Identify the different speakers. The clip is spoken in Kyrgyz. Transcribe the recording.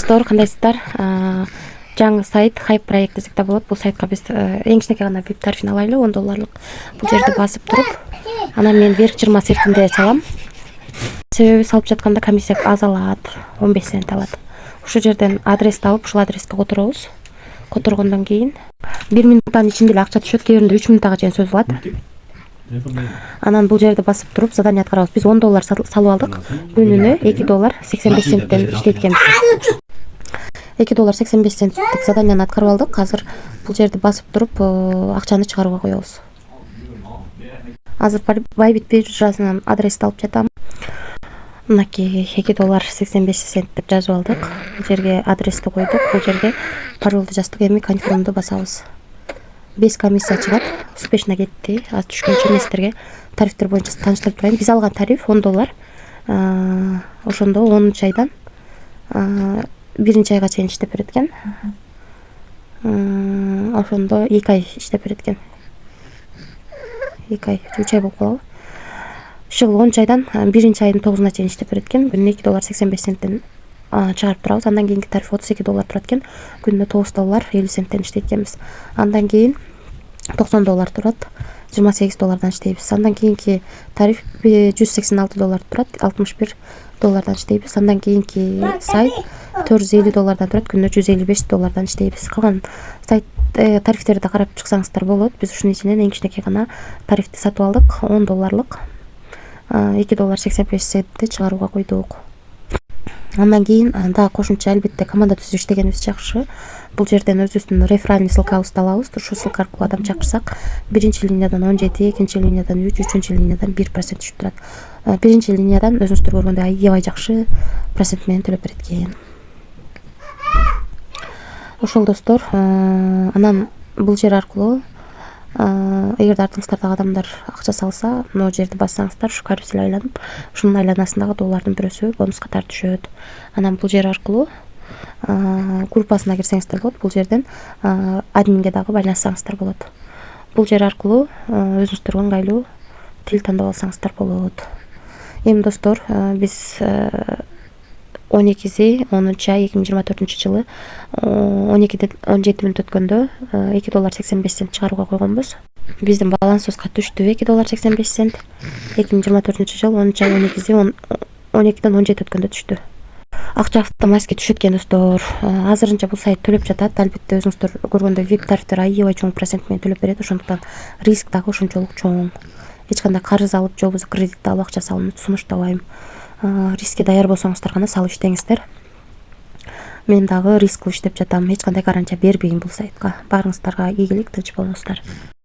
Speaker 1: достор, кандайсыздар? Жаңы сайт хайп проект десек болот. Бул сайтка биз эң кичинекей гана VIP тарифин алайлы, $10. Бул жерди басып туруп, анан мен вверх 20 центинде салам. Себеби салып жатканда комиссия аз алат, 15 цент алат. Ушул жерден адрести алып, ушул адреске которобуз. Которгондон кийин 1 минуттан ичинде эле акча түшөт, кээ биринде 3 минуттага чейин созулат. Анан бул жерди басып туруп задание аткарабыз. Биз $10 салып алдык. Күнүнө $2.85 иштейт экенбиз. $2.85 заданияны аткарып алдык. Азыр бул жерди басып туруп акчаны чыгарууга коебуз. Азыр Bybit биржасынан адрести алып жатам. Мынакей $2.85 деп жазып алдык. Бул жерге адрести койдук. Бул жерге паролду жаздык. Эми конфирмду басабыз. 5 комиссия чыгат. Успешно кетти. Аз түшкөнчө мен сиздерге тарифтер боюнча тааныштырып турайын. Биз алган тариф $10. Ошондо 10 айдан 1 айга чейин иштеп берет экен. Ошондо 2 ай иштеп берет экен. 2 ай, 3 ай болуп калабы. Ушул 10 айдан 1 айдын 9-уна чейин иштеп берет экен. Күнүнө $2.85 чыгарып турабыз. Андан кийинки тариф $32 турат экен. Күнүнө $9.50 иштейт экенбиз. Андан кийин $90 турат. $28 иштейбиз. Андан кийинки тариф $186 турат. $61 иштейбиз. Андан кийинки сайт $450 турат. Күнүнө $155 иштейбиз. Калган сайт тарифтерди карап чыксаңыздар болот. Биз ушунун ичинен эң кичинекей гана тарифти сатып алдык. $10. $2.85 чыгарууга койдук. Андан кийин дагы кошумча албетте команда түзүп иштегенибиз жакшы. Бул жерден өзүбүздүн реферальный ссылкабызды алабыз. Ушул ссылка аркылуу адам чакырсак, 1-линиядан 17, 2-линиядан 3, 3-линиядан 1% түшүп турат. 1-линиядан өзүңүздөр көргөндөй аябай жакшы процент менен төлөп берет экен. Ошол достор, анан бул жер аркылуу эгерде артыңыздарда адамдар акча салса, могу жерди бассаңыздар, ушу карусель айланып, ушунун айланасындагы доллардын бирөөсү бонус катары түшөт. Анан бул жер аркылуу группасына кирсеңиздер болот. Бул жерден админге дагы байланышсаңыздар болот. Бул жер аркылуу өзүңүздөргө ыңгайлуу тил тандап алсаңыздар болот. Эми достор, биз 12/10/ай 2024 жылы 12:17 өткөндө $2.85 чыгарууга койгонбуз. Биздин балансыбызга түштү $2.85. 2024 жыл 10-ай 12:17 өткөндө түштү. Акча автоматически түшөт экен достор. Азырынча бул сайт төлөп жатат. Албетте өзүңүздөр көргөндөй VIP тарифтер аябай чоң процент менен төлөп берет. Ошондуктан риск дагы ошончолук чоң. Эч кандай карыз алып, же болбосо кредит алып акча салууну сунуштабайм. Рискке даяр болсоңуздар гана салып иштеңиздер. Мен дагы риск кылып иштеп жатам. Эч кандай гарантия бербейм бул сайтка. Баарыңыздарга ийгилик, тынч болуңуздар.